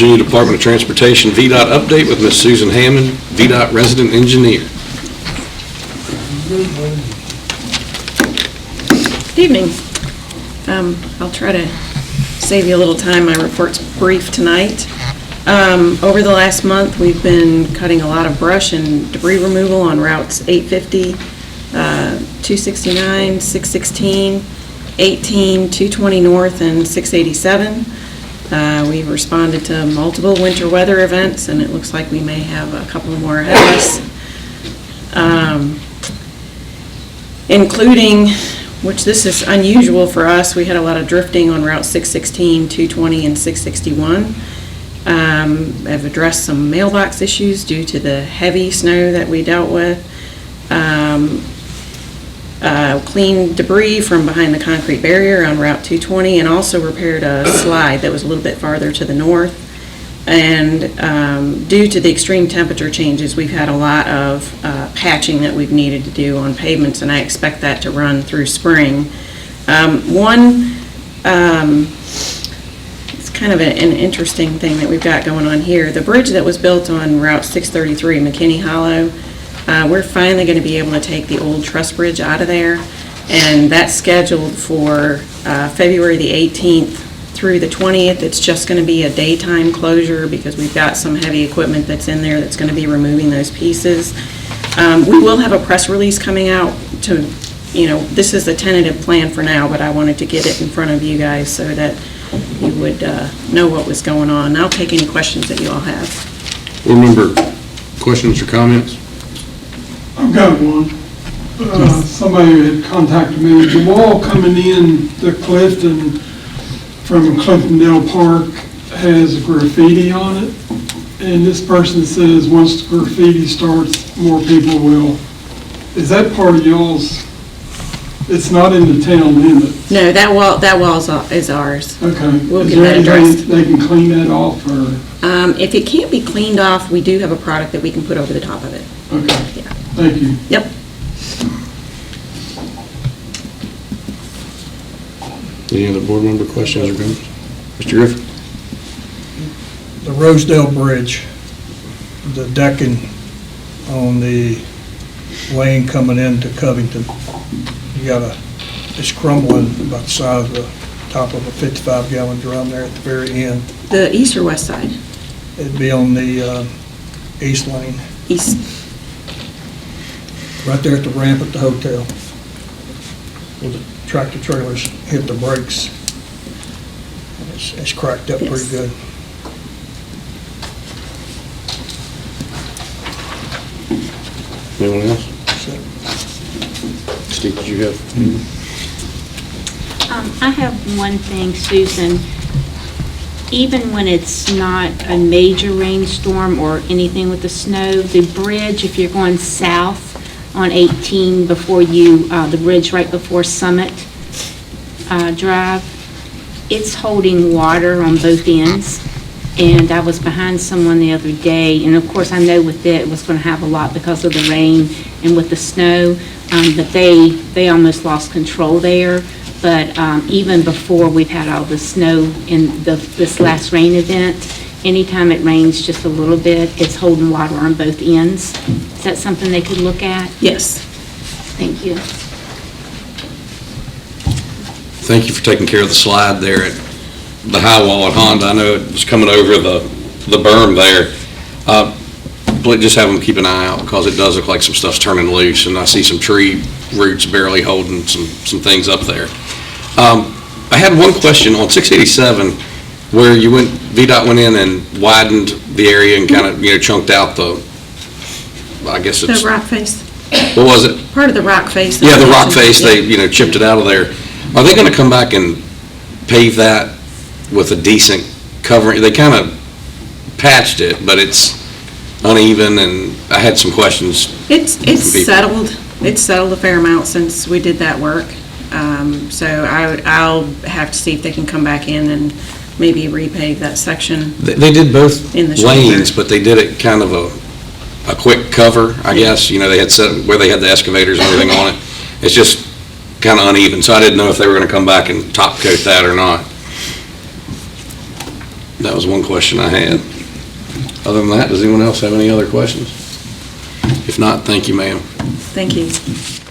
Virginia Department of Transportation VDOT update with Ms. Susan Hammond, VDOT resident engineer. Good evening. I'll try to save you a little time. My report's brief tonight. Over the last month, we've been cutting a lot of brush and debris removal on routes 850, 269, 616, 18, 220 North, and 687. We've responded to multiple winter weather events, and it looks like we may have a couple more ahead of us. Including, which this is unusual for us, we had a lot of drifting on Route 616, 220, and 661. I've addressed some mailbox issues due to the heavy snow that we dealt with. Cleaned debris from behind the concrete barrier on Route 220, and also repaired a slide that was a little bit farther to the north. And due to the extreme temperature changes, we've had a lot of patching that we've needed to do on pavements, and I expect that to run through spring. It's kind of an interesting thing that we've got going on here. The bridge that was built on Route 633, McKinney Hollow, we're finally going to be able to take the old truss bridge out of there, and that's scheduled for February the 18th through the 20th. It's just going to be a daytime closure because we've got some heavy equipment that's in there that's going to be removing those pieces. We will have a press release coming out to, this is a tentative plan for now, but I wanted to get it in front of you guys so that you would know what was going on. I'll take any questions that you all have. Board member questions or comments? I've got one. Somebody had contacted me. The wall coming in the Clifton from Cliftondale Park has graffiti on it, and this person says once the graffiti starts, more people will. Is that part of y'all's? It's not in the town limit. No, that wall is ours. Okay. We'll Is get there that anything addressed. they can clean that off, or? If it can't be cleaned off, we do have a product that we can put over the top of it. Okay. Yeah. Thank you. Yep. Any other board member questions or comments? Mr. Griffin? The Rosedale Bridge, the decking on the lane coming into Covington, it's crumbling about the size of the top of a 55-gallon drum there at the very end. The east or west side? It'd be on the east lane, East. right there at the ramp at the hotel. Where the tractor trailers hit the brakes. It's cracked up Yes. pretty good. Anyone else? So, Steve, did you have? I have one thing, Susan. Even when it's not a major rainstorm or anything with the snow, the bridge, if you're going south on 18 before the bridge right before Summit Drive, it's holding water on both ends. And I was behind someone the other day, and of course I know with it was going to have a lot because of the rain and with the snow, but they almost lost control there. But even before we've had all the snow in this last rain event, anytime it rains just a little bit, it's holding water on both ends. Is that something they could look at? Yes. Thank you. Thank you for taking care of the slide there at the high wall at Honda. I know it was coming over the berm there. Just have them keep an eye out because it does look like some stuff's turning loose, and I see some tree roots barely holding some things up there. I had one question on 687 where VDOT went in and widened the area and kind of, chunked out I guess it's. The rock face. What was it? Part of the rock face. Yeah, the rock face, Yeah. they, chipped it out of there. Are they gonna come back and pave that with a decent covering? They kind of patched it, but it's uneven, and I had some questions. It's from people. settled. It's settled a fair amount since we did that work. So I'll have to see if they can come back in and maybe repave that section. They did both In the lanes, shoulder. but they did it kind of a quick cover, I guess. They had set where they had the excavators and everything on it. It's just kind of uneven, so I didn't know if they were going to come back and top coat that or not. That was one question I had. Other than that, does anyone else have any other questions? If not, thank you, ma'am. Thank you.